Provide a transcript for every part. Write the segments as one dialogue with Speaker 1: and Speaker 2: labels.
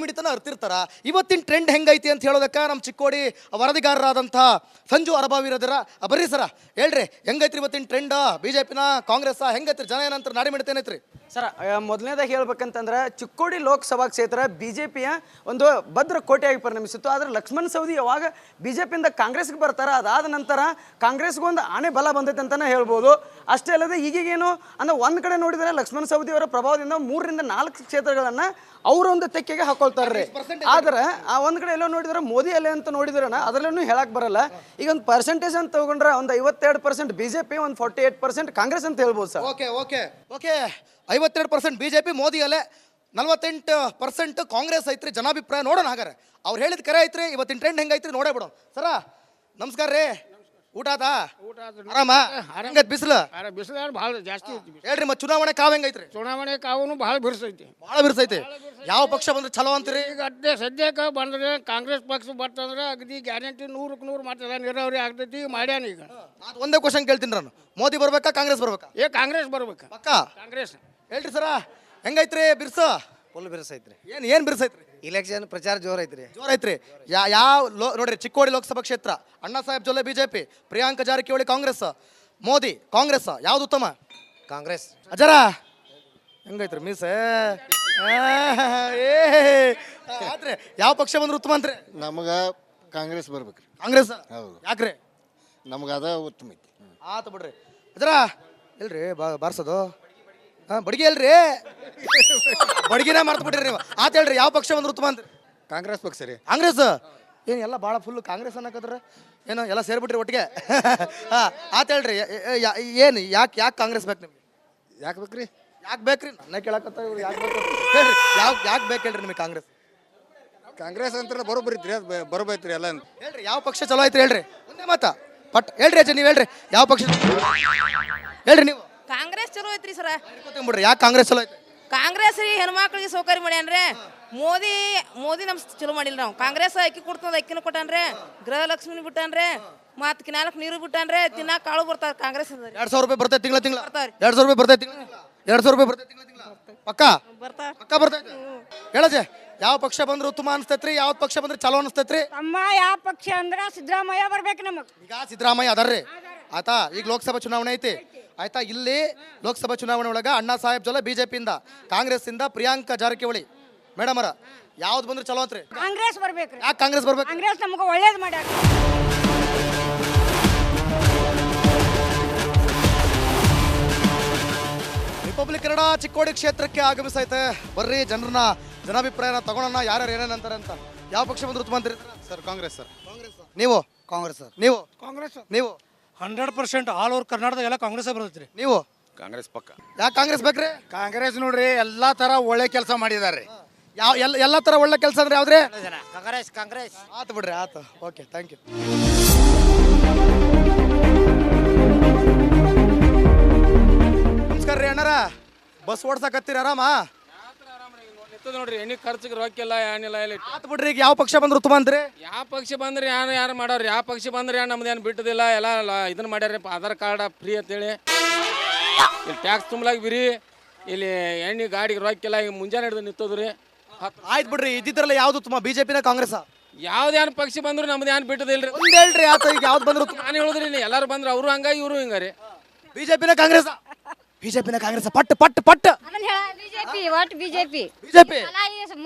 Speaker 1: ನಡಿಮಿಡಿತನ ಅರ್ತಿರ್ತಾರ. ಇವತ್ತಿನ ಟ್ರೆಂಡ್ ಹೆಂಗೈತಿ ಅಂತ ಹೇಳೋದಕ್ಕೆ ನಮ್ಮ ಚಿಕ್ಕೋಡಿ ವರದಿಗಾರರಾದಂಥ ಸಂಜು ಅರಬಾವಿರದರ ಬರ್ರಿ ಸರ ಹೇಳ್ರಿ ಹೆಂಗೈತ್ರಿ ಇವತ್ತಿನ ಟ್ರೆಂಡ್? ಬಿಜೆಪಿನ ಕಾಂಗ್ರೆಸ್ ಹೆಂಗೈತ್ರಿ? ಜನ ಏನಂತ ನಾಡಿಮಿಡಿತೇನೈತ್ರಿ
Speaker 2: ಸರ್? ಮೊದಲನೇದಾಗಿ ಹೇಳ್ಬೇಕಂತಂದ್ರೆ ಚಿಕ್ಕೋಡಿ ಲೋಕಸಭಾ ಕ್ಷೇತ್ರ ಬಿಜೆಪಿಯ ಒಂದು ಭದ್ರ ಕೋಟೆಯಾಗಿ ಪರಿಣಮಿಸಿತ್ತು. ಆದರೆ ಲಕ್ಷ್ಮಣ್ ಸವದಿ ಯಾವಾಗ ಬಿಜೆಪಿಯಿಂದ ಕಾಂಗ್ರೆಸ್ಗೆ ಬರ್ತಾರ ಅದಾದ ನಂತರ ಕಾಂಗ್ರೆಸ್ಗೊಂದು ಆನೆ ಬಲ ಬಂದೈತೆ ಅಂತಲೇ ಹೇಳ್ಬೋದು. ಅಷ್ಟೇ ಅಲ್ಲದೆ ಈಗೇನು ಅಂದ್ರೆ ಒಂದು ಕಡೆ ನೋಡಿದರೆ ಲಕ್ಷ್ಮಣ್ ಸವದಿ ಅವರ ಪ್ರಭಾವದಿಂದ 3 ರಿಂದ 4 ಕ್ಷೇತ್ರಗಳನ್ನು ಅವರೊಂದು ತೆಕ್ಕೆಗೆ ಹಾಕೊಳ್ತಾರೆ. ಆದ್ರೆ ಆ ಒಂದು ಕಡೆ ಎಲ್ಲೋ ನೋಡಿದ್ರೆ ಮೋದಿ ಅಲೆ ಅಂತ ನೋಡಿದ್ರೆ ಅದರಲ್ಲೂ ಹೇಳಕ್ ಬರಲ್ಲ. ಈಗ ಒಂದು ಪರ್ಸೆಂಟೇಜ್ ಅಂತ ತಗೊಂಡ್ರೆ ಒಂದು 52% ಬಿಜೆಪಿ, ಒಂದು 48% ಕಾಂಗ್ರೆಸ್ ಅಂತ ಹೇಳ್ಬೋದು sir.
Speaker 1: Okay okay okay 52% BJP Modi ಅಲೆ, 48% ಕಾಂಗ್ರೆಸ್ ಐತ್ರಿ. ಜನಾಭಿಪ್ರಾಯ ನೋಡೋಣ ಹಾಗಾರೆ. ಅವ್ರು ಹೇಳಿದ ಕರೆ ಐತ್ರಿ. ಇವತ್ತಿನ ಟ್ರೆಂಡ್ ಹೆಂಗೈತ್ರಿ ನೋಡೇ ಬಿಡೋಣ. ಸರ ನಮಸ್ಕಾರ ರೀ. ಊಟ ಆತ? ಆರಾಮ? ಹಂಗೈತ್ ಬಿಸಿಲು?
Speaker 3: ಬಿಸಿಲು ಭಾಳ ಜಾಸ್ತಿ ಐತಿ.
Speaker 1: ಹೇಳ್ರಿ ಮತ್ತೆ ಚುನಾವಣೆ ಕಾವು ಹೆಂಗೈತ್ರಿ?
Speaker 3: ಚುನಾವಣೆ ಕಾವು ಭಾಳ ಬಿರ್ಸೈತಿ.
Speaker 1: ಭಾಳ ಬಿರ್ಸೈತಿ. ಯಾವ ಪಕ್ಷ ಬಂದ್ರೆ ಚಲೋ ಅಂತೀರಿ?
Speaker 3: ಈಗ ಅದೇ ಸದ್ಯಕ್ಕೆ ಬಂದ್ರೆ ಕಾಂಗ್ರೆಸ್ ಪಕ್ಷ ಬರ್ತಂದ್ರೆ ಅಗದಿ ಗ್ಯಾರಂಟಿ 100ಕ್ಕೆ 100 ಮಾಡ್ತದ. ನೀರಾವರಿ ಆಗ್ತೈತಿ, ಮಾಡ್ಯಾನ. ಈಗ
Speaker 1: ಅದು ಒಂದೇ ಕ್ವಶನ್ ಕೇಳ್ತೀನಿ ನಾನು, ಮೋದಿ ಬರ್ಬೇಕಾ ಕಾಂಗ್ರೆಸ್ ಬರ್ಬೇಕಾ?
Speaker 3: ಕಾಂಗ್ರೆಸ್ ಬರ್ಬೇಕು.
Speaker 1: ಪಕ್ಕ
Speaker 3: ಕಾಂಗ್ರೆಸ್.
Speaker 1: ಹೇಳ್ರಿ ಸರ ಹೆಂಗೈತ್ರಿ ಬಿರ್ಸ?
Speaker 4: ಫುಲ್ ಬಿರ್ಸೈತ್ರಿ.
Speaker 1: ಏನ್ ಬಿರ್ಸೈತ್ರಿ?
Speaker 4: ಇಲೆಕ್ಷನ್ ಪ್ರಚಾರ ಜೋರ್ ಐತ್ರಿ.
Speaker 1: ಜೋರ್ ಐತ್ರಿ. ಯಾವ ನೋಡ್ರಿ ಚಿಕ್ಕೋಡಿ ಲೋಕಸಭಾ ಕ್ಷೇತ್ರ ಅಣ್ಣಾ ಸಾಹೇಬ್ ಜೊಲ್ಲೆ ಬಿಜೆಪಿ, ಪ್ರಿಯಾಂಕಾ ಜಾರಕಿಹೊಳಿ ಕಾಂಗ್ರೆಸ್, ಮೋದಿ ಕಾಂಗ್ರೆಸ್, ಯಾವ್ದು ಉತ್ತಮ?
Speaker 4: ಕಾಂಗ್ರೆಸ್.
Speaker 1: ಅಜರ ಹೆಂಗೈತ್ರಿ ಮೀಸ? ಆದ್ರೆ ಯಾವ ಪಕ್ಷ ಬಂದ್ರೆ ಉತ್ತಮ ಅಂತ್ರಿ?
Speaker 5: ನಮಗ ಕಾಂಗ್ರೆಸ್ ಬರ್ಬೇಕ್ರಿ.
Speaker 1: ಕಾಂಗ್ರೆಸ್?
Speaker 5: ಹೌದು.
Speaker 1: ಯಾಕ್ರಿ?
Speaker 5: ನಮ್ಗೆ ಅದ ಉತ್ತಮ ಐತಿ.
Speaker 1: ಆತ ಬಿಡ್ರಿ. ಅಜರ ಇಲ್ರಿ ಬಾರ್ಸೋದು ಬಡ್ಗಿ ಅಲ್ರಿ, ಬಡ್ಗಿನ ಮರ್ತು ಬಿಡ್ರಿ ನೀವು. ಆತ ಹೇಳ್ರಿ ಯಾವ ಪಕ್ಷ ಬಂದ್ರೆ ಉತ್ತಮ ಅಂತ್ರಿ?
Speaker 5: ಕಾಂಗ್ರೆಸ್ ಪಕ್ಷ ರೀ.
Speaker 1: ಕಾಂಗ್ರೆಸ್? ಏನು ಎಲ್ಲ ಭಾಳ ಫುಲ್ ಕಾಂಗ್ರೆಸ್ ಅನ್ನಕತ್ರ ಏನೋ ಎಲ್ಲ ಸೇರ್ಬಿಟ್ರಿ ಒಟ್ಟಿಗೆ. ಹಾಂ ಆತ ಹೇಳ್ರಿ ಏನು ಯಾಕೆ ಕಾಂಗ್ರೆಸ್ ಬೇಕು ನಿಮ್ಗೆ?
Speaker 5: ಯಾಕೆ ಬೇಕ್ರಿ?
Speaker 1: ಯಾಕೆ ಬೇಕ್ರಿ? ನನ್ನ ಕೇಳಕತ್ತ ಇವ್ರು ಯಾಕೆ ಬೇಕು ಹೇಳ್ರಿ. ಯಾಕೆ ಬೇಕು ಹೇಳ್ರಿ ನಿಮಗೆ ಕಾಂಗ್ರೆಸ್?
Speaker 5: ಕಾಂಗ್ರೆಸ್ ಅಂತ ಬರೋಬ್ಬರಿತ್ರಿ, ಅದು ಬರೋಬೈತ್ರಿ ಎಲ್ಲ.
Speaker 1: ಹೇಳ್ರಿ ಯಾವ ಪಕ್ಷ ಚಲೋ ಐತ್ರಿ ಹೇಳ್ರಿ. ಒಂದೇ ಮಾತಾ ಪಟ್ ಹೇಳ್ರಿ ಅಜ್ಜ, ನೀವು ಹೇಳ್ರಿ ಯಾವ ಪಕ್ಷ ಹೇಳ್ರಿ ನೀವು?
Speaker 6: ಕಾಂಗ್ರೆಸ್ ಚಲೋ ಐತ್ರಿ ಸರ.
Speaker 1: ಬಿಡ್ರಿ ಯಾಕೆ ಕಾಂಗ್ರೆಸ್ ಚಲೋ ಐತಿ?
Speaker 6: ಕಾಂಗ್ರೆಸ್ ರೀ ಹೆಣ್ಮಕ್ಳಿಗೆ ಸೌಕರ್ಯ ಮಾಡ್ಯಾನ್ರಿ. ಮೋದಿ ನಮ್ ಚಲೋ ಮಾಡಿಲ್ಲ. ನಾವು ಕಾಂಗ್ರೆಸ್ ಅಕ್ಕಿ ಕೊಡ್ತದ, ಅಕ್ಕಿನ ಕೊಟ್ಟಾನ್ರಿ, ಗೃಹಲಕ್ಷ್ಮಿ ಬಿಟ್ಟಾನ್ರಿ, ಮತ್ ಕಿನಾಲಕ್ ನೀರು ಬಿಟ್ಟಾನ್ರಿ, ತಿನ್ನಾಕ ಕಾಳು ಬರ್ತಾವ. ಕಾಂಗ್ರೆಸ್
Speaker 1: 2,000 ರೂಪಾಯಿ ಬರ್ತೈತೆ ತಿಂಗಳ
Speaker 6: ಬರ್ತಾವ್ರಿ.
Speaker 1: 2,000 ರೂಪಾಯಿ ಬರ್ತೈತೆ ತಿಂಗಳ 2,000 ರೂಪಾಯಿ ಬರ್ತೈತೆ ತಿಂಗಳ ಪಕ್ಕ
Speaker 6: ಬರ್ತಾವ.
Speaker 1: ಪಕ್ಕ ಬರ್ತೈತೆ. ಹೇಳಜೆ ಯಾವ ಪಕ್ಷ ಬಂದ್ರೆ ಉತ್ತಮ ಅನಿಸ್ತೈತ್ರಿ? ಯಾವ ಪಕ್ಷ ಬಂದ್ರೆ ಚಲೋ ಅನಿಸ್ತೈತ್ರಿ?
Speaker 7: ಅಮ್ಮ ಯಾವ ಪಕ್ಷ ಅಂದ್ರ ಸಿದ್ದರಾಮಯ್ಯ ಬರ್ಬೇಕು ನಮಗ್.
Speaker 1: ಈಗ ಸಿದ್ದರಾಮಯ್ಯ ಅದಾರ್ರಿ ಆಯ್ತಾ. ಈಗ ಲೋಕಸಭಾ ಚುನಾವಣೆ ಐತಿ ಆಯ್ತಾ. ಇಲ್ಲಿ ಲೋಕಸಭಾ ಚುನಾವಣೆ ಒಳಗ ಅಣ್ಣಾ ಸಾಹೇಬ್ ಜೊಲ್ಲೆ ಬಿಜೆಪಿಯಿಂದ, ಕಾಂಗ್ರೆಸ್ ಇಂದ ಪ್ರಿಯಾಂಕಾ ಜಾರಕಿಹೊಳಿ ಮೇಡಮ್ ಅವರ ಯಾವ್ದು ಬಂದ್ರೆ ಚಲೋ ಅಂತ್ರಿ?
Speaker 7: ಕಾಂಗ್ರೆಸ್ ಬರ್ಬೇಕ್ರಿ.
Speaker 1: ಯಾಕೆ ಕಾಂಗ್ರೆಸ್ ಬರ್ಬೇಕು?
Speaker 7: ಕಾಂಗ್ರೆಸ್ ನಮಗ ಒಳ್ಳೇದ್ ಮಾಡ್ಯಾರ.
Speaker 1: ರಿಪಬ್ಲಿಕ್ ಕನ್ನಡ ಚಿಕ್ಕೋಡಿ ಕ್ಷೇತ್ರಕ್ಕೆ ಆಗಮಿಸೈತೆ. ಬರ್ರಿ ಜನಾಭಿಪ್ರಾಯನ ತಗೊಳ್ಳೋಣ, ಯಾರ್ಯಾರು ಏನೇನಂತಾರೆ ಅಂತ. ಯಾವ ಪಕ್ಷ ಬಂದ್ರೆ ಉತ್ತಮ ಅಂತೀರಿ
Speaker 5: ಸರ್? ಕಾಂಗ್ರೆಸ್ ಸರ್.
Speaker 1: ನೀವು?
Speaker 4: ಕಾಂಗ್ರೆಸ್ ಸರ್.
Speaker 1: ನೀವು?
Speaker 3: ಕಾಂಗ್ರೆಸ್.
Speaker 1: ನೀವು?
Speaker 3: 100% ಆಲ್ ಓವರ್ ಕರ್ನಾಟಕ ಎಲ್ಲ ಕಾಂಗ್ರೆಸ್ ಬರ್ತೈತ್ರಿ.
Speaker 1: ನೀವು?
Speaker 5: ಕಾಂಗ್ರೆಸ್ ಪಕ್ಕ.
Speaker 1: ಯಾಕೆ ಕಾಂಗ್ರೆಸ್ ಬೇಕ್ರಿ?
Speaker 5: ಕಾಂಗ್ರೆಸ್ ನೋಡ್ರಿ ಎಲ್ಲಾ ತರ ಒಳ್ಳೆ ಕೆಲಸ ಮಾಡಿದಾರೆ.
Speaker 1: ಯಾವ ಎಲ್ಲ ತರ ಒಳ್ಳೆ ಕೆಲಸ ಅಂದ್ರೆ ಯಾವ್ದ್ರಿ?
Speaker 4: ಕಾಂಗ್ರೆಸ್.
Speaker 1: ಆತು ಬಿಡ್ರಿ ಆತು. Okay thank you. ನಮಸ್ಕಾರ ರೀ ಅಣ್ಣಾರ. ಬಸ್ ಓಡ್ಸಕತ್ತೀರಿ ಆರಾಮ?
Speaker 3: ನೋಡ್ರಿ ಎಣ್ಣೆ ಖರ್ಚಿಗೆ ರೊಕ್ಕ ಇಲ್ಲ, ಏನಿಲ್ಲ.
Speaker 1: ಆತು ಬಿಡ್ರಿ. ಈಗ ಯಾವ ಪಕ್ಷ ಬಂದ್ರೆ ಉತ್ತಮ ಅಂತ್ರಿ?
Speaker 3: ಯಾವ ಪಕ್ಷ ಬಂದ್ರೆ ಯಾರು ಮಾಡೋರು? ಯಾವ ಪಕ್ಷ ಬಂದ್ರೆ ನಮ್ದೇನು ಬಿಟ್ಟದಿಲ್ಲ. ಎಲ್ಲ ಇದನ್ನ ಮಾಡ್ಯಾರ. ಆಧಾರ್ ಕಾರ್ಡ್ ಫ್ರೀ ಅಂತೇಳಿ ಇಲ್ಲಿ ಟ್ಯಾಕ್ಸ್ ತುಂಬಲಾಗ ಬಿರಿ. ಇಲ್ಲಿ ಎಣ್ಣೆ ಗಾಡಿಗೆ ರೊಕ್ಕಿಲ್ಲ. ಈಗ ಮುಂಜಾನೆ ಹಿಡಿದು ನಿಂತದ್ರಿ.
Speaker 1: ಆಯ್ತು ಬಿಡ್ರಿ. ಇದ್ದಿದ್ರಲ್ಲ ಯಾವ್ದು ಉತ್ತಮ, ಬಿಜೆಪಿನ ಕಾಂಗ್ರೆಸ್?
Speaker 3: ಯಾವ್ದೇನು ಪಕ್ಷ ಬಂದ್ರು ನಮ್ದು ಏನು ಬಿಟ್ಟದಿಲ್ರಿ.
Speaker 1: ಒಂದ್ ಹೇಳ್ರಿ ಆತ. ಈಗ ಯಾವ್ದು ಬಂದ್ರು ಉತ್ತಮ?
Speaker 3: ನಾನು ಹೇಳಿದ್ರಿ ಎಲ್ಲರೂ ಬಂದ್ರೆ ಅವರು ಹಂಗ ಇವರು ಹಿಂಗಾರಿ.
Speaker 1: ಬಿಜೆಪಿನ ಕಾಂಗ್ರೆಸ್? ಬಿಜೆಪಿನ ಕಾಂಗ್ರೆಸ್? ಪಟ್ ಪಟ್ ಪಟ್
Speaker 7: ಅದನ್ನ ಹೇಳ ಬಿಜೆಪಿ. ಒಟ್ ಬಿಜೆಪಿ.
Speaker 1: ಬಿಜೆಪಿ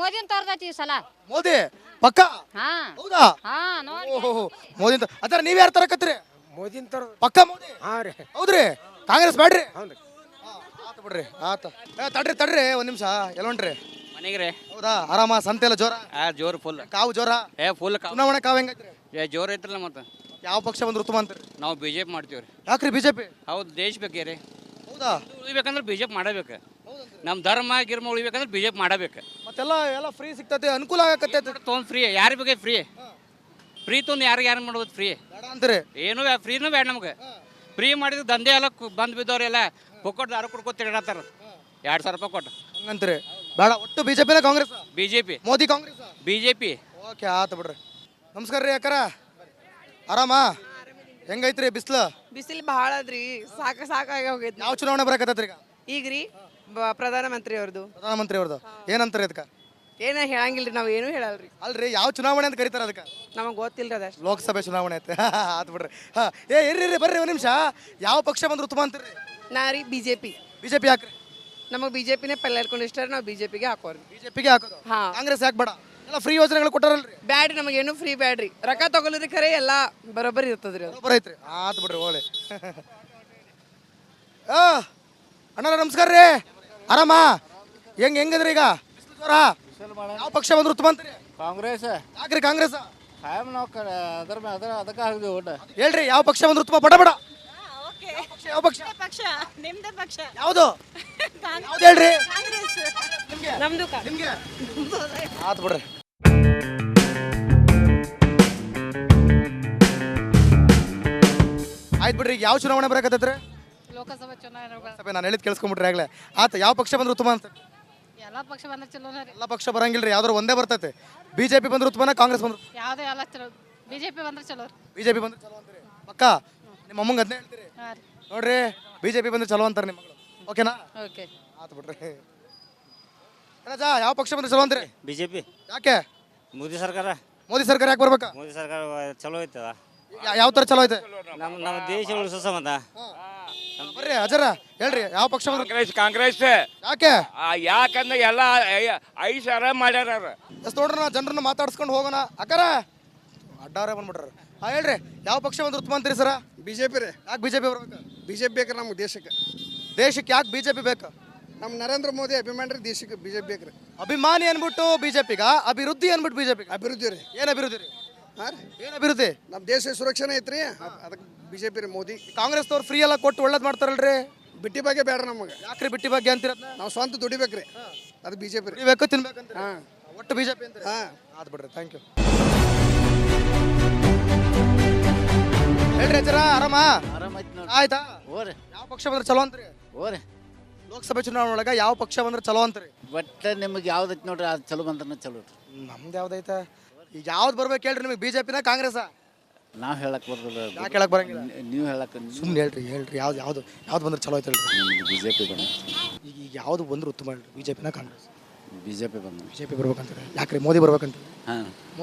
Speaker 7: ಮೋದಿನ ತೋರ್ದೈತಿ ಈ ಸಲ.
Speaker 1: ಮೋದಿ ಪಕ್ಕ?
Speaker 7: ಹಾ
Speaker 1: ಹೌದಾ?
Speaker 7: ಹಾ ನೋಡಿ.
Speaker 1: ಓಹೋ ಮೋದಿ ಅದರ ನೀವ್ ಯಾರು ತರಕತ್ತೀರಿ?
Speaker 3: ಮೋದಿನ ತರ
Speaker 1: ಪಕ್ಕ ಮೋದಿ? ಹೌದ್ರಿ. ಕಾಂಗ್ರೆಸ್ ಬೇಡ್ರಿ? ಆತ ಬಿಡ್ರಿ ಆತ. ತಡ್ರಿ ಒಂದ್ ನಿಮಿಷ. ಎಲ್ಲೊಂಡ್ರಿ
Speaker 8: ಮನೆಗೆ?
Speaker 1: ಹೌದಾ? ಆರಾಮ? ಸಂತೆ ಎಲ್ಲ ಜೋರ?
Speaker 8: ಜೋರ್ ಫುಲ್.
Speaker 1: ಕಾವು ಜೋರ?
Speaker 8: ಫುಲ್
Speaker 1: ಚುನಾವಣೆ ಕಾವು ಹೆಂಗೈತ್ರಿ?
Speaker 8: ಜೋರ್ ಐತ್ರಲ್ಲ. ಮತ್ತೆ
Speaker 1: ಯಾವ ಪಕ್ಷ ಬಂದ್ರೆ ಉತ್ತಮ ಅಂತೀರಿ?
Speaker 8: ನಾವು ಬಿಜೆಪಿ ಮಾಡ್ತೀವ್ರಿ.
Speaker 1: ಯಾಕ್ರಿ ಬಿಜೆಪಿ?
Speaker 8: ಹೌದು, ದೇಶ ಬೇಕ್ರಿ.
Speaker 1: ಹೌದಾ?
Speaker 8: ಉಳಿಬೇಕಂದ್ರೆ ಬಿಜೆಪಿ ಮಾಡಬೇಕು. ನಮ್ಮ ಧರ್ಮ ಗಿರ್ಮ ಉಳಿಬೇಕಂದ್ರೆ ಬಿಜೆಪಿ ಮಾಡಬೇಕು.
Speaker 1: ಮತ್ತೆಲ್ಲ ಫ್ರೀ ಸಿಗ್ತೈತಿ, ಅನುಕೂಲ ಆಗಕತ್ತೈತಿ.
Speaker 8: ತೊಗೊಂಡು ಫ್ರೀ ಯಾರು ಬೇಕು? ಫ್ರೀ ತೊಂದು ಯಾರು ಮಾಡೋದು? ಫ್ರೀ
Speaker 1: ಬೇಡ ಅಂತೀರಿ?
Speaker 8: ಏನು ಫ್ರೀನೂ ಬೇಡ ನಮ್ಗೆ. ಫ್ರೀ ಮಾಡಿದ್ರೆ ದಂಧೆ ಎಲ್ಲ ಬಂದು ಬಿದ್ದವ್ರೆಲ್ಲ ಪೊಕ್ಕಟ್ಟು ದಾರು ಕೊಡ್ಕೊತ ತಿರುಗಾಡ್ತಾರ 2,000 ರೂಪಾಯಿ ಕೊಟ್ಟು.
Speaker 1: ಹಂಗಂತೀರಿ? ಬೇಡ. ಒಟ್ಟು ಬಿಜೆಪಿನ Congress?
Speaker 8: BJP.
Speaker 1: Modi Congress?
Speaker 8: BJP.
Speaker 1: Okay ಆತ ಬಿಡ್ರಿ. ನಮಸ್ಕಾರ ರೀ ಅಕ್ಕಾರ. ಆರಾಮ? ಹೆಂಗೈತ್ರಿ ಬಿಸಿಲು?
Speaker 9: ಬಿಸಿಲು ಭಾಳ ಅದ್ರಿ. ಸಾಕಾಗಿ ಹೋಗೈತಿ.
Speaker 1: ಯಾವ ಚುನಾವಣೆ ಬರಕತ್ತೈತ್ರಿ ಈಗ?
Speaker 9: ಈಗ್ರಿ ಪ್ರಧಾನಮಂತ್ರಿ ಅವ್ರದ್ದು.
Speaker 1: ಪ್ರಧಾನಮಂತ್ರಿ ಅವ್ರದ್ದು ಏನಂತಾರೆ ಇದಕ್ಕೆ?
Speaker 9: ಏನ ಹೇಳಂಗಿಲ್ರಿ ನಾವ್ ಏನು ಹೇಳಲ್ರಿ
Speaker 1: ಅಲ್ರಿ ಯಾವ ಚುನಾವಣೆ ಅಂತ ಕರೀತಾರೆ ಅದಕ್ಕೆ?
Speaker 9: ನಮಗ್ ಗೊತ್ತಿಲ್ರಿ ಅದಷ್ಟು.
Speaker 1: ಲೋಕಸಭೆ ಚುನಾವಣೆ ಐತೆ ಆತ್ ಬಿಡ್ರಿ. ಹಾ ಇರ್ರಿ ಬರ್ರಿ ಒಂದು ನಿಮಿಷ. ಯಾವ ಪಕ್ಷ ಬಂದ್ರೆ ಉತ್ತಮ ಅಂತೀರಿ?
Speaker 9: ನಾ ರೀ ಬಿಜೆಪಿ.
Speaker 1: ಬಿಜೆಪಿ ಯಾಕ್ರಿ?
Speaker 9: ನಮಗ್ ಬಿಜೆಪಿನೇ ಪಲ್ಲ ಇಟ್ಕೊಂಡು ಇಷ್ಟ ನಾವು ಬಿಜೆಪಿಗೆ ಹಾಕೋರಿ.
Speaker 1: ಬಿಜೆಪಿಗೆ ಹಾಕೋದು.
Speaker 9: ಹಾ.
Speaker 1: ಕಾಂಗ್ರೆಸ್ ಯಾಕೆ ಬೇಡ? ಎಲ್ಲ ಫ್ರೀ ಯೋಜನೆಗಳು ಕೊಟ್ಟಾರಲ್ರಿ.
Speaker 9: ಬ್ಯಾಡ್ರಿ ನಮಗೇನು ಫ್ರೀ ಬ್ಯಾಡ್ರಿ. ರೊಕ್ಕ ತಗೊಳ್ರಿ ಖರೆ ಎಲ್ಲ ಬರೋಬ್ಬರಿ ಇರ್ತದ್ರಿ ಅದು.
Speaker 1: ಬರೋಬ್ಬರ ಐತ್ರಿ. ಆತ್ ಬಿಡ್ರಿ ಹೋಗ್ಲಿ. ಅಣ್ಣ ನಮಸ್ಕಾರ ರೀ. ಆರಾಮ? ಹೆಂಗದ್ರಿ ಈಗ? ಯಾವ ಪಕ್ಷ ಬಂದ್ರೆ ಉತ್ತಮ ಅಂತೀರಿ?
Speaker 4: ಕಾಂಗ್ರೆಸ್.
Speaker 1: ಯಾಕ್ರಿ ಕಾಂಗ್ರೆಸ್?
Speaker 4: ಕಾಯಂ ನಾವು ಅದಕ್ಕೆ ಹಾಕಿದ್ವಿ ಓಟ.
Speaker 1: ಹೇಳ್ರಿ ಯಾವ ಪಕ್ಷ ಬಂದ್ರೆ ಉತ್ತಮ? ಬಡ ಬಡ. ಯಾವ ಪಕ್ಷ?
Speaker 9: ಪಕ್ಷ ನಿಮ್ದೇ ಪಕ್ಷ.
Speaker 1: ಯಾವುದು ಯಾವ್ದು ಹೇಳ್ರಿ?
Speaker 9: ನಮ್ದು
Speaker 1: ನಿಮ್ಗೆ ಆತ್ ಬಿಡ್ರಿ. ಆಯ್ತು ಬಿಡ್ರಿ. ಈಗ ಯಾವ ಚುನಾವಣೆ ಬರಕತ್ತೈತ್ರಿ?
Speaker 7: ಲೋಕಸಭಾ ಚುನಾವಣೆ
Speaker 1: ಸಭೆ ನಾನು ಹೇಳಿದ್ ಕೇಳಿಸ್ಕೊಂಡ್ಬಿಟ್ರಿ ಆಗ್ಲೇ. ಆತ ಯಾವ ಪಕ್ಷ ಬಂದ್ರೆ ಉತ್ತಮ ಅಂತ?
Speaker 7: ಎಲ್ಲ ಪಕ್ಷ ಬಂದ್ರೆ ಚಲೋ ರೀ.
Speaker 1: ಎಲ್ಲ ಪಕ್ಷ ಬರಂಗಿಲ್ರಿ, ಯಾವ್ದಾರು ಒಂದೇ ಬರ್ತೈತೆ. ಬಿಜೆಪಿ ಬಂದ್ರೆ ಉತ್ತಮನ, ಕಾಂಗ್ರೆಸ್ ಬಂದ್ರೆ?
Speaker 7: ಯಾವುದೇ ಎಲ್ಲ ಚಲೋ. ಬಿಜೆಪಿ ಬಂದ್ರೆ ಚಲೋ ರೀ.
Speaker 1: ಬಿಜೆಪಿ ಬಂದ್ರೆ ಚಲೋ ಅಂತೀರಿ ಪಕ್ಕ? ನಿಮ್ಮ ಅಮ್ಮಂಗೆ ಅದನ್ನೇ ಹೇಳ್ತೀರಿ?
Speaker 7: ಹಾಂ ರೀ.
Speaker 1: ನೋಡ್ರಿ ಬಿಜೆಪಿ ಬಂದ್ರೆ ಚಲೋ ಅಂತಾರೆ ನಿಮ್ಮ ಮಗಳು. ಓಕೆನಾ?
Speaker 7: ಓಕೆ.
Speaker 1: ಆತು ಬಿಡ್ರಿ. ರಾಜಾ ಯಾವ ಪಕ್ಷ ಬಂದ್ರೆ ಚಲೋ ಅಂತೀರಿ?
Speaker 4: ಬಿಜೆಪಿ.
Speaker 1: ಯಾಕೆ?
Speaker 4: ಮೋದಿ ಸರ್ಕಾರ.
Speaker 1: ಮೋದಿ ಸರ್ಕಾರ ಯಾಕೆ ಬರ್ಬೇಕಾ?
Speaker 4: ಮೋದಿ ಸರ್ಕಾರ ಚಲೋ ಐತದ.
Speaker 1: ಯಾವ ಥರ ಚಲೋ ಐತೆ?
Speaker 4: ನಮ್ಮ ದೇಶ ಉಳಿಸೋ ಸಂಬಂಧ.
Speaker 1: ಬರ್ರಿ ಅಜರ ಹೇಳ್ರಿ ಯಾವ ಪಕ್ಷ ಬಂದ್ರೆ?
Speaker 3: ಕಾಂಗ್ರೆಸ್ ಕಾಂಗ್ರೆಸ್.
Speaker 1: ಯಾಕೆ?
Speaker 3: ಯಾಕಂದ್ರೆ ಎಲ್ಲ 5 ಸಾವಿರ ಮಾಡ್ಯಾರ ಅವ್ರು.
Speaker 1: ಎಸ್ ನೋಡ್ರಿ ನಾ ಜನರನ್ನ ಮಾತಾಡ್ಸ್ಕೊಂಡು ಹೋಗೋಣ. ಅಕ್ಕಾರ ಅಡ್ಡಾರೆ ಬಂದ್ಬಿಟ್ರ. ಹೇಳ್ರಿ ಯಾವ ಪಕ್ಷ ಬಂದ್ರೆ ಉತ್ತಮ ಅಂತೀರಿ ಸರ?
Speaker 5: ಬಿಜೆಪಿ ರೀ.
Speaker 1: ಯಾಕೆ ಬಿಜೆಪಿ ಬರ್ಬೇಕು?
Speaker 5: ಬಿಜೆಪಿ ಬೇಕ್ರಿ ನಮ್ಗೆ ದೇಶಕ್ಕೆ.
Speaker 1: ದೇಶಕ್ಕೆ ಯಾಕೆ ಬಿಜೆಪಿ ಬೇಕು?
Speaker 5: ನಮ್ಮ ನರೇಂದ್ರ ಮೋದಿ ಅಭಿಮಾನಿ ರೀ, ದೇಶಕ್ಕೆ ಬಿಜೆಪಿ ಬೇಕ್ರಿ.
Speaker 1: ಅಭಿಮಾನಿ ಅನ್ಬಿಟ್ಟು ಬಿಜೆಪಿಗ, ಅಭಿವೃದ್ಧಿ ಅನ್ಬಿಟ್ಟು ಬಿಜೆಪಿಗ.
Speaker 5: ಅಭಿವೃದ್ಧಿ ರೀ.
Speaker 1: ಏನ್ ಅಭಿವೃದ್ಧಿ ರೀ?
Speaker 5: ಹಾಂ ರೀ.
Speaker 1: ಏನ್ ಅಭಿವೃದ್ಧಿ?
Speaker 5: ನಮ್ಮ ದೇಶ ಸುರಕ್ಷಣೆ ಐತ್ರಿ, ಅದಕ್ಕೆ ಬಿಜೆಪಿ ರೀ. ಮೋದಿ
Speaker 1: ಕಾಂಗ್ರೆಸ್ದವ್ರು ಫ್ರೀ ಎಲ್ಲ ಕೊಟ್ಟು ಒಳ್ಳೇದ್ ಮಾಡ್ತಾರಲ್ರಿ.
Speaker 5: ಬಿಟ್ಟಿ ಬಗ್ಗೆ ಬೇಡ್ರಿ ನಮಗೆ.
Speaker 1: ಯಾಕ್ರಿ ಬಿಟ್ಟಿ ಬಗ್ಗೆ ಅಂತೀರ?
Speaker 5: ನಾವು ಸ್ವಂತ ದುಡಿಬೇಕ್ರಿ, ಅದು ಬಿಜೆಪಿ ರೀ.
Speaker 1: ಬೇಕು ತಿನ್ಬೇಕಂತ.
Speaker 5: ಹಾಂ,
Speaker 1: ಒಟ್ಟು ಬಿಜೆಪಿ ಅಂತ.
Speaker 5: ಹಾಂ.
Speaker 1: ಆತ್ ಬಿಡ್ರಿ, ಥ್ಯಾಂಕ್ ಯು. ಹೇಳ್ರಿ ಅಜ್ಜರ ಆರಾಮ?
Speaker 4: ಆರಾಮೈತಿ ನೋಡಿ.
Speaker 1: ಆಯ್ತಾ?
Speaker 4: ಓರಿ
Speaker 1: ಯಾವ ಪಕ್ಷ ಬಂದ್ರೆ ಚಲೋ ಅಂತೀರಿ?
Speaker 4: ಓರಿ.
Speaker 1: ಲೋಕಸಭೆ ಚುನಾವಣೆ ಒಳಗ ಯಾವ ಪಕ್ಷ ಬಂದ್ರೆ ಚಲೋ ಅಂತೀರಿ?
Speaker 4: ಬಟ್ ನಿಮಗೆ ಯಾವ್ದೈತಿ ನೋಡ್ರಿ, ಅದು ಚಲೋ ಬಂದ್ರೆ ಚಲೋ ರೀ.
Speaker 1: ನಮ್ದು ಯಾವ್ದೈತೆ? ಈಗ ಯಾವ್ದು ಬರ್ಬೇಕು ಹೇಳ್ರಿ ನಿಮಗೆ? ಬಿಜೆಪಿನ ಕಾಂಗ್ರೆಸ್?
Speaker 4: ನಾವು ಹೇಳಕ್ ಬರ್ತದ.
Speaker 1: ಯಾಕೆ ಹೇಳಕ್ ಬರಂಗಿಲ್ಲ?
Speaker 4: ನೀವು ಹೇಳಕ್
Speaker 1: ಸುಮ್ಮನೆ ಹೇಳ್ರಿ ಯಾವ್ದು ಬಂದ್ರೆ ಚಲೋ ಐತೆ ಹೇಳ್ರಿ.
Speaker 4: ಬಿಜೆಪಿ ಬಂದ.
Speaker 1: ಈಗ ಯಾವ್ದು ಬಂದ್ರೆ ಉತ್ತಮ ಹೇಳ್ರಿ? ಬಿಜೆಪಿನ ಕಾಂಗ್ರೆಸ್?
Speaker 4: ಬಿಜೆಪಿ ಬಂದ.
Speaker 1: ಬಿಜೆಪಿ ಬರ್ಬೇಕಂತೀರಿ. ಯಾಕ್ರಿ ಮೋದಿ ಬರ್ಬೇಕಂತೀರಿ?
Speaker 4: ಹಾಂ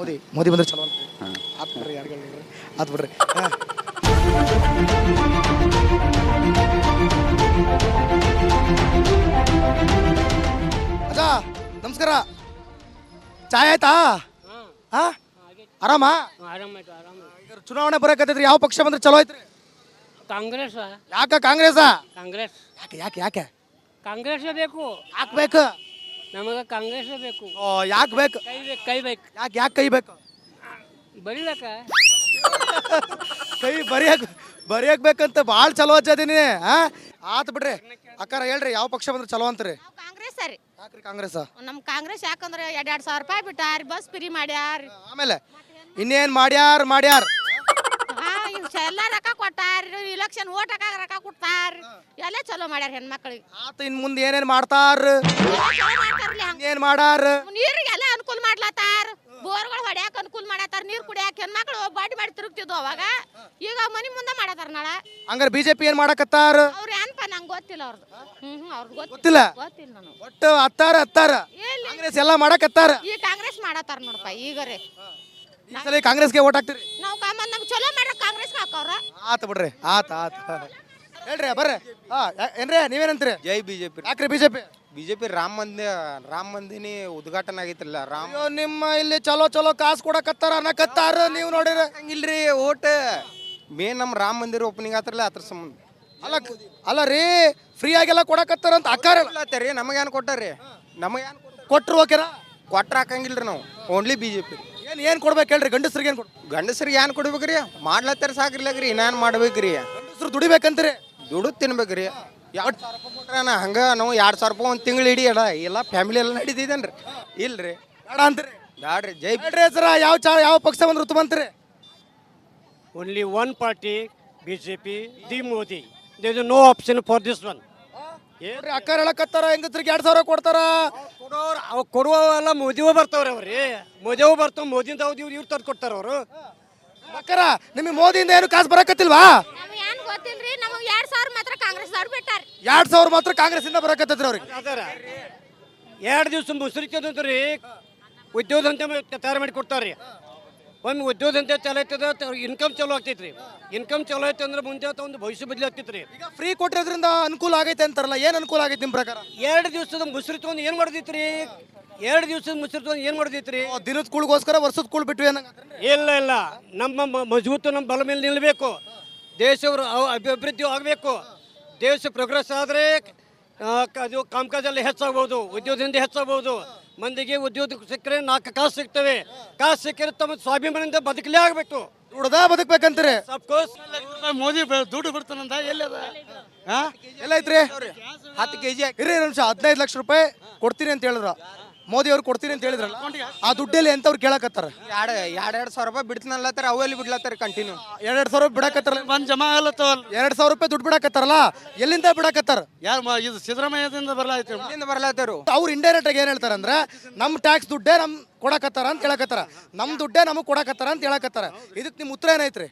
Speaker 1: ಮೋದಿ ಬಂದ್ರೆ ಚಲೋ ಅಂತೀರಿ?
Speaker 4: ಹಾಂ.
Speaker 1: ಆತ್ ಬಿಡ್ರಿ, ಯಾರು ಹೇಳ್ರಿ ಆತ್ ಬಿಡ್ರಿ. ಅಜ್ಜ ನಮಸ್ಕಾರ. ಚಾಯ್ ಆಯ್ತಾ? ಹಾ ಆರಾಮ? ಈಗ ಚುನಾವಣೆ ಬರಕತ್ತೈತ್ರಿ, ಯಾವ ಪಕ್ಷ ಬಂದ್ರೆ ಚಲೋ ಐತ್ರಿ?
Speaker 8: ಕಾಂಗ್ರೆಸ್.
Speaker 1: ಯಾಕ ಕಾಂಗ್ರೆಸ್?
Speaker 8: ಕಾಂಗ್ರೆಸ್.
Speaker 1: ಯಾಕೆ ಯಾಕೆ ಯಾಕೆ
Speaker 8: ಕಾಂಗ್ರೆಸ್ ಬೇಕು.
Speaker 1: ಯಾಕೆ ಬೇಕು?
Speaker 8: ನಮಗೆ ಕಾಂಗ್ರೆಸ್ ಬೇಕು.
Speaker 1: ಓ ಯಾಕೆ ಬೇಕು?
Speaker 8: ಕೈ ಬೇಕು.
Speaker 1: ಯಾಕೆ ಕೈ ಬೇಕು?
Speaker 8: ಬರೀಲಕ್ಕ.
Speaker 1: ಕೈ ಬರಿಯಕ್ ಬೇಕಂತ ಭಾಳ ಚಲೋ ಹಚ್ಚದೀನಿ. ಆತ್ ಬಿಡ್ರಿ. ಅಕ್ಕಾರ ಹೇಳ್ರಿ ಯಾವ ಪಕ್ಷ ಬಂದ್ರೆ ಚಲೋ ಅಂತೀರಿ?
Speaker 7: ಕಾಂಗ್ರೆಸ್ ರೀ.
Speaker 1: ಯಾಕ್ರಿ ಕಾಂಗ್ರೆಸ್?
Speaker 7: ನಮ್ ಕಾಂಗ್ರೆಸ್ ಯಾಕಂದ್ರೆ 2,000 ರೂಪಾಯಿ ಬಿಟ್ಟಾರ, ಬಸ್ ಫ್ರೀ ಮಾಡ್ಯಾರ.
Speaker 1: ಆಮೇಲೆ ಇನ್ನೇನ್ ಮಾಡ್ಯಾರ?
Speaker 7: ಎಲ್ಲ ರೊಕ್ಕ ಕೊಟ್ಟಾರ, ಇಲೆಕ್ಷನ್ ಓಟ್ ಹಾಕಾಗ ರೊಕ್ಕ ಕೊಡ್ತಾರ, ಎಲ್ಲ ಚಲೋ ಮಾಡ್ಯಾರ ಹೆಣ್ಮಕ್ಳಿಗೆ.
Speaker 1: ಆತ ಇನ್ ಮುಂದೆ ಏನೇನ್ ಮಾಡ್ತಾರ? ಏನ್ ಮಾಡಾರ?
Speaker 7: ನೀರಿಗೆ ಎಲ್ಲ ಅನುಕೂಲ ಮಾಡ್ಲತ್ತಾರ, ಬೋರ್ಗಳು ಹೊಡ್ಯಾಕ ಅನುಕೂಲ ಮಾಡತ್ತಾರ, ನೀರ್ ಕುಡಿಯಾಕ ಹೆಣ್ಮಕ್ಳು ಬಾಡಿ ಮಾಡಿ ತಿರುಗ್ತಿದ್ವು ಅವಾಗ. ಈಗ ಮನಿ ಮುಂದೆ ಮಾಡತಾರ ನಾಳೆ.
Speaker 1: ಹಂಗಾರೆ ಬಿಜೆಪಿ ಏನ್ ಮಾಡಕತ್ತಾರ?
Speaker 7: ಅವ್ರ ಏನ್ಪ ನಂಗೆ ಗೊತ್ತಿಲ್ಲ ಅವ್ರದ್ದು. ಅವ್ರದ್ದು
Speaker 1: ಗೊತ್ತಿಲ್ಲ?
Speaker 7: ಗೊತ್ತಿಲ್ಲ ನನಗೆ.
Speaker 1: ಒಟ್ಟು ಹತ್ತಾರ ಕಾಂಗ್ರೆಸ್ ಎಲ್ಲ ಮಾಡಕತ್ತಾರ.
Speaker 7: ಈ ಕಾಂಗ್ರೆಸ್ ಮಾಡತ್ತಾರ ನೋಡಪ್ಪ ಈಗ ರೀ.
Speaker 1: ಈ ಸಲ ಕಾಂಗ್ರೆಸ್ಗೆ ಓಟ್ ಹಾಕ್ತಿರಿ?
Speaker 7: ನಾವು ನಮ್ಗೆ ಚಲೋ ಮಾಡ್ರ ಕಾಂಗ್ರೆಸ್ ಹಾಕವ್ರ.
Speaker 1: ಆತ ಬಿಡ್ರಿ. ಆತ ಹೇಳ್ರಿ ಬರ್ರಿ. ಏನ್ರಿ ನೀವೇನಂತೀರಿ?
Speaker 5: ಜೈ ಬಿಜೆಪಿ.
Speaker 1: ಯಾಕ್ರಿ ಬಿಜೆಪಿ?
Speaker 5: ಬಿಜೆಪಿ ರಾಮ ಮಂದಿನಿ ಉದ್ಘಾಟನೆ ಆಗೈತ್ರಲ್ಲ,
Speaker 1: ಅಯ್ಯೋ ನಿಮ್ಮ ಇಲ್ಲಿ ಚಲೋ ಕಾಸು ಕೊಡಕತ್ತಾರ ಅನ್ನಕತ್ತಾರ, ನೀವು ನೋಡಿರ
Speaker 5: ಹಂಗಿಲ್ರಿ. ಓಟ್ ಮೇನ್ ನಮ್ಮ ರಾಮ ಮಂದಿರ ಓಪನಿಂಗ್ ಆತ್ರಲ್ಲ, ಅದ್ರ ಸಂಬಂಧ.
Speaker 1: ಅಲ್ಲ ರೀ, ಫ್ರೀ ಆಗೆಲ್ಲ ಕೊಡಕತ್ತಾರ ಅಂತ ಅಕ್ಕಾರ
Speaker 5: ರೀ. ನಮಗೇನು ಕೊಟ್ಟಾರ್ರಿ? ನಮಗೇನು
Speaker 1: ಕೊಟ್ರು ಓಕೆನಾ?
Speaker 5: ಕೊಟ್ರ ಹಾಕಂಗಿಲ್ರಿ ನಾವು. Only BJP.
Speaker 1: ಏನ್ ಕೊಡ್ಬೇಕು ಹೇಳ್ರಿ? ಗಂಡಸ್ರಿಗೆ ಏನ್ ಕೊಡ್ಬೇಕು?
Speaker 5: ಗಂಡಸರಿಗೆ ಏನ್ ಕೊಡ್ಬೇಕ್ರಿ? ಮಾಡ್ಲತ್ತಾರ ಸಾಕ್ರಿಲ್ಲಾಗ್ರಿ, ಇನ್ನೇನ್ ಮಾಡ್ಬೇಕ್ರಿ?
Speaker 1: ಗಂಡಸ್ರು ದುಡಿಬೇಕಂತೀರಿ?
Speaker 5: ದುಡ್ಡು ತಿನ್ಬೇಕ್ರಿ. 2,000 ರೂಪಾಯಿ ಕೊಟ್ರೆ ಹಂಗ ನಾವು 2,000 ರೂಪಾಯಿ ಒಂದು ತಿಂಗಳು ಇಡೀ ಎಲ್ಲ ಫ್ಯಾಮಿಲಿ ಎಲ್ಲ ನಡೀತಿದ್ದೇನ್ರಿ? ಇಲ್ರಿ,
Speaker 1: ಬೇಡ ಅಂತೀರಿ?
Speaker 5: ಬ್ಯಾಡ್ರಿ. ಜೈ
Speaker 1: ಹೇಳ್ರಿ ಸರ ಯಾವ ಪಕ್ಷ ಬಂದ್ರೆ ಉತ್ತಮ ಅಂತೀರಿ?
Speaker 8: Only one party, BJP, the Modi. There is no option for this one.
Speaker 1: ನೋಡ್ರಿ ಅಕ್ಕಾರ ಹೇಳಕತ್ತಾರ ಹೆಂಗಸ್ರಿಗೆ 2,000 ಕೊಡ್ತಾರ.
Speaker 8: ಅವ್ ಕೊಡುವಲ್ಲ ಮೋದಿಯೂ ಬರ್ತಾವ್ರಿ. ಅವ್ರಿ ಮೋದಿಯೂ ಬರ್ತಾವ, ಮೋದಿಯಿಂದ ಇವ್ರು ತಂದು ಕೊಡ್ತಾರ ಅವರು.
Speaker 1: ಅಕ್ಕಾರ ನಿಮಗೆ ಮೋದಿಯಿಂದ ಏನು ಕಾಸು ಬರಕತ್ತಿಲ್ವಾ?
Speaker 7: ನಮ್ಗೆ ಏನ್ ಗೊತ್ತಿಲ್ರಿ, ನಮಗೆ 2,000 ಮಾತ್ರ ಕಾಂಗ್ರೆಸ್ ಅವ್ರು ಬಿಟ್ಟಾರ.
Speaker 1: 2,000 ಮಾತ್ರ ಕಾಂಗ್ರೆಸ್ ಇಂದ ಬರಕತ್ತೈತ್ರಿ ಅವ್ರಿಗೆ.
Speaker 8: ಅದರ 2 ದಿವಸ ಮುಸ್ರಿ ತಿಂದ್ರಿ,
Speaker 5: ಉದ್ಯೋಗದಂತೆ ತಯಾರು ಮಾಡಿ ಕೊಡ್ತಾರೆ ಒಮ್ಮೆ ಉದ್ಯೋಗದಂತೆ ಚಲೋ ಐತದ ಇನ್ಕಮ್ ಚಲೋ ಆಗ್ತೈತೆ ರೀ ಇನ್ಕಮ್ ಚಲೋ ಐತೆ ಅಂದ್ರೆ ಮುಂದೆ ಒಂದು ಭವಿಷ್ಯ ಬದಲಿ ಆಗ್ತೈತೆ ರೀ
Speaker 1: ಈಗ ಫ್ರೀ ಕೊಟ್ಟಿರೋದ್ರಿಂದ ಅನುಕೂಲ ಆಗೈತೆ ಅಂತಾರಲ್ಲ ಏನು ಅನುಕೂಲ ಆಗೈತೆ ನಿಮ್ಮ ಪ್ರಕಾರ
Speaker 5: 2 ದಿವಸದ ಮುಸ್ರಿ ತೊಗೊಂಡು ಏನು ಮಾಡ್ದೈತ್ರಿ 2 ದಿವಸದ ಮುಸ್ರಿ ತೊಗೊಂಡು ಏನು ಮಾಡ್ದೈತ್ರಿ
Speaker 1: ದಿನದ ಕೂಳಿಗೋಸ್ಕರ ವರ್ಷದ ಕೂಳು ಬಿಟ್ವಿ ಅನ್ನಂಗಾದ್ರೆ
Speaker 5: ಇಲ್ಲ ನಮ್ಮ ಮಜಬೂತು ನಮ್ಮ ಬಲ ಮೇಲೆ ನಿಲ್ಲಬೇಕು ದೇಶವರು ಅಭಿವೃದ್ಧಿ ಆಗಬೇಕು ದೇಶ ಪ್ರೋಗ್ರೆಸ್ ಆದರೆ ಅದು ಕಾಮಕಾಜಲ್ಲಿ ಹೆಚ್ಚಾಗ್ಬೋದು ಉದ್ಯೋಗದಿಂದ ಹೆಚ್ಚಾಗ್ಬೋದು ಮಂದಿಗೆ ಉದ್ಯೋಗ ಸಿಕ್ಕರೆ 4 ಕಾಸು ಸಿಗ್ತವೆ ಕಾಸು ಸಿಕ್ಕರೆ ತಮ್ಮ ಸ್ವಾಭಿಮಾನದಿಂದ ಬದುಕಲೇ ಆಗಬೇಕು
Speaker 1: ದುಡ್ದಾ ಬದುಕ್ಬೇಕಂತೀರಿ
Speaker 5: ಸಬ್ಕೋಸ್
Speaker 8: ಮೋದಿ ದುಡ್ಡು ಬಿಡ್ತಾನಂದ ಎಲ್ಲದ
Speaker 1: ಎಲ್ಲ ಐತ್ರಿ
Speaker 5: 10 kg
Speaker 1: ಇರ್ರಿ ನಿಮಿಷ 15 ಲಕ್ಷ ರೂಪಾಯಿ ಕೊಡ್ತೀನಿ ಅಂತ ಹೇಳಿದ್ರು ಮೋದಿ ಅವ್ರು ಕೊಡ್ತೀನಿ ಅಂತ ಹೇಳಿದ್ರಲ್ಲ ಆ ದುಡ್ಡಲ್ಲಿ ಎಂತವ್ರು ಕೇಳಕತ್ತಾರ
Speaker 5: 2,000 ರೂಪಾಯಿ ಬಿಡ್ತಾನಲ್ಲತ್ತಾರ ಅವೆಲ್ಲಿ ಬಿಡ್ಲತ್ತಾರ ಕಂಟಿನ್ಯೂ
Speaker 1: 2,000 ರೂಪಾಯಿ ಬಿಡಕತ್ತಾರಲ್ಲ
Speaker 8: ಬಂದ್ ಜಮಾ ಆಗಲತ್ತವಲ್ಲ
Speaker 1: 2,000 ರೂಪಾಯಿ ದುಡ್ಡು ಬಿಡಕತ್ತಾರಲ್ಲ ಎಲ್ಲಿಂದ ಬಿಡಕತ್ತಾರ
Speaker 8: ಯಾರು ಇದು ಸಿದ್ದರಾಮಯ್ಯದಿಂದ ಬರ್ಲಾಯ್ತು
Speaker 5: ಇಲ್ಲಿಂದ ಬರ್ಲತ್ತಾರು
Speaker 1: ಅವ್ರು ಇಂಡೈರೆಕ್ಟ್ ಆಗಿ ಏನ್ ಹೇಳ್ತಾರ ಅಂದ್ರೆ ನಮ್ ಟ್ಯಾಕ್ಸ್ ದುಡ್ಡೇ ನಮ್ ಕೊಡಕತ್ತಾರ ಅಂತ ಹೇಳಕತ್ತಾರ ನಮ್ ದುಡ್ಡೇ ನಮಗ್ ಕೊಡಕತ್ತಾರ ಅಂತ ಹೇಳಕತ್ತಾರ ಇದಕ್ ನಿಮ್ ಉತ್ತರ ಏನೈತ್ರಿ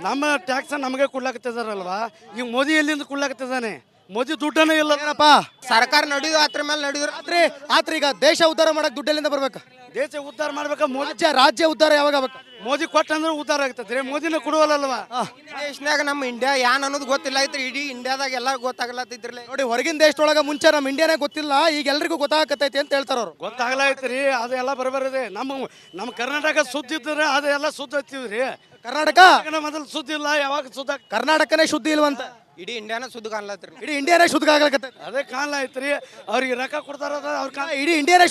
Speaker 8: ನಮ್ಮ ಟ್ಯಾಕ್ಸ್ ನಮಗೆ ಕೊಡ್ಲಾಕತ್ತಿದಾರಲ್ವಾ ಈಗ ಮೋದಿ ಎಲ್ಲಿಂದ ಕೊಡ್ಲಾಕತ್ತಿದ್ದಾನೆ ಮೋದಿ ದುಡ್ಡನೇ ಇಲ್ಲ
Speaker 1: ಏನಪ್ಪ
Speaker 5: ಸರ್ಕಾರ ನಡೆಯುದು ಅದ್ರ ಮೇಲೆ ನಡೆಯುದು
Speaker 1: ಆತ್ರಿ ಈಗ ದೇಶ ಉದ್ಧಾರ ಮಾಡಕ್ ದುಡ್ಡೆಲ್ಲಿಂದ ಬರ್ಬೇಕು
Speaker 8: ದೇಶ ಉದ್ಧಾರ ಮಾಡ್ಬೇಕಾ ಮೋದಿ
Speaker 1: ರಾಜ್ಯ ಉದ್ಧಾರ ಯಾವಾಗ ಆಗ್ಬೇಕು
Speaker 8: ಮೋದಿ ಕೊಟ್ಟಂದ್ರೆ ಉದ್ಧಾರ ಆಗ್ತದ್ರಿ ಮೋದಿನ ಕೊಡುವಲ್ಲಲ್ವಾ
Speaker 5: ದೇಶನಾಗ ನಮ್ಮ ಇಂಡಿಯಾ ಯಾನ್ ಅನ್ನೋದು ಗೊತ್ತಿಲ್ಲ ಐತ್ರಿ ಇಡೀ ಇಂಡಿಯಾದಾಗ ಎಲ್ಲಾರು ಗೊತ್ತಾಗಲತ್ತಿದ್ರಲ್ಲ
Speaker 1: ನೋಡಿ ಹೊರಗಿನ ದೇಶದೊಳಗ ಮುಂಚೆ ನಮ್ಮ ಇಂಡಿಯಾನೇ ಗೊತ್ತಿಲ್ಲ ಈಗ ಎಲ್ರಿಗೂ ಗೊತ್ತಾಗತ್ತೈತಿ ಅಂತ ಹೇಳ್ತಾರ ಅವ್ರು
Speaker 8: ಗೊತ್ತಾಗ್ಲಾಯ್ತ್ರಿ ಅದೆಲ್ಲ ಬರಬರದೆ ನಮ್ಮ ಕರ್ನಾಟಕ ಸುದ್ದಿ ಇದ್ರೆ ಅದೆಲ್ಲ ಸುದ್ದಿ ಹತ್ತಿದ್ರಿ
Speaker 1: ಕರ್ನಾಟಕ
Speaker 8: ಮೊದಲು ಸುದ್ದಿ ಇಲ್ಲ ಯಾವಾಗ ಸುದ್ದ
Speaker 1: ಕರ್ನಾಟಕನೇ ಶುದ್ಧಿ ಇಲ್ವಂತ
Speaker 5: ಇಡೀ ಇಂಡಿಯಾನ ಸುದ್ದ ಕಾಣ್ಲತ್ರಿ
Speaker 1: ಇಡೀ ಇಂಡಿಯಾನೇ ಶುದ್ಧ ಆಗ್ಲಕತ್ತೈತಿ
Speaker 8: ಅದೇ ಕಾಣ್ಲಾಯ್ತ್ರಿ ಅವ್ರಿಗೆ ರೊಕ್ಕ ಕೊಡ್ತಾರ ಅವ್ರ
Speaker 1: ಇಡೀ ಇಂಡಿಯಾನೇ